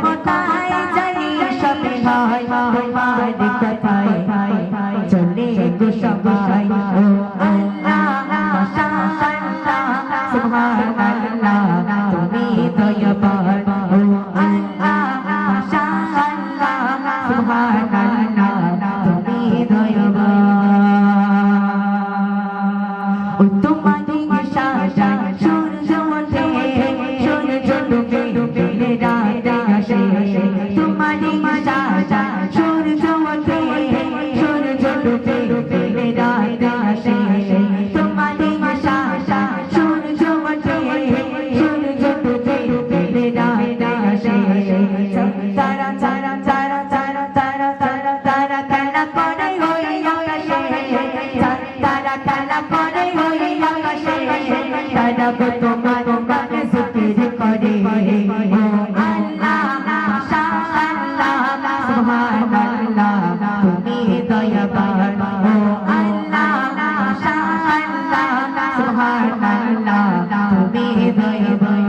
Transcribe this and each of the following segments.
ক্ষমতায় জানি সবে হয় তোমার কথায় চলে গো সবাই ও আল্লাহ মাশাআল্লাহ সুবহানাল্লাহ তুমি দয়াবান ও আল্লাহ মাশাআল্লাহ সুবহানাল্লাহ তুমি দয়াবান ও তোমারি সাজায় সূর্য ওঠে সূর্য ডুবে ডুবে রাত আসে তোমারি সাজায় সূর্য ওঠে সূর্য ডুবে ডুবে রাত আসে তোমারি সাজায় সূর্য ওঠে সূর্য ডুবে ডুবে রাত আসে তারা তারা তারা তারা তারা তারা তারা তারা করে ওই আকাশে তারা তারা করে ওই আকাশে তারা তোমার গান জিকির করে ও আল্লাহ মাশাআল্লাহ সুবহানাল্লাহ তুমি দয়াবান ও আল্লাহ মাশাআল্লাহ সুবহানাল্লাহ তুমি দয়াবান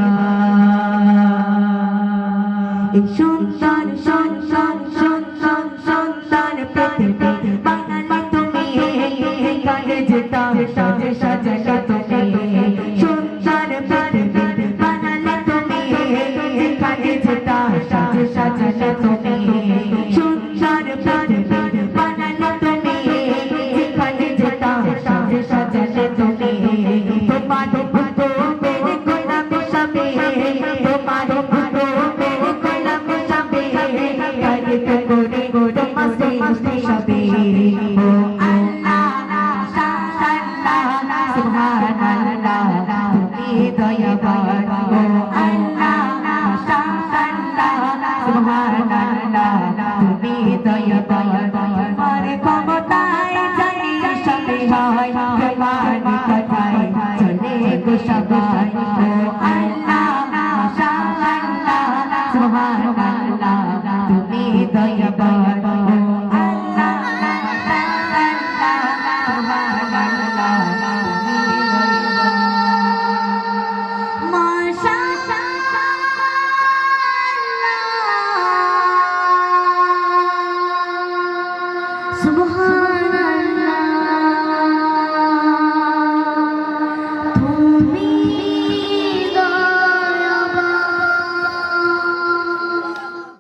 এই সুন্দর সুন্দর সুন্দর সুন্দর পৃথিবী বানালে তুমি গানে যেতাম সাজে সাজে তুমি সুন্দর পৃথিবী বানালে তুমি গানে যেতাম সাজে সাজে তুমি সুন্দর পৃথিবী বানালে তুমি গানে যেতাম সাজে সাজে তুমি তোমার ভক্ত মেরে গোলাম সবে তোমার ভক্ত মেরে গোলাম সবে গানে তো করে গোড়ে মস্তি মস্তি সবে ও আল্লাহ মাশাআল্লাহ সুবহানাল্লাহ তুমি দয়াবান ও আল্লাহ মাশাআল্লাহ সুবহানাল্লাহ তুমি দয়াবান তোমার ক্ষমতায় জানি সবে হয় তোমার কথায় চলে গো সবাই ও আল্লাহ মাশাআল্লাহ সুবহানাল্লাহ তুমি দয়াবান ও আল্লাহ মাশাআল্লাহ সুবহানাল্লাহ তুমি দয়াবান মাশাআল্লাহ সুবহান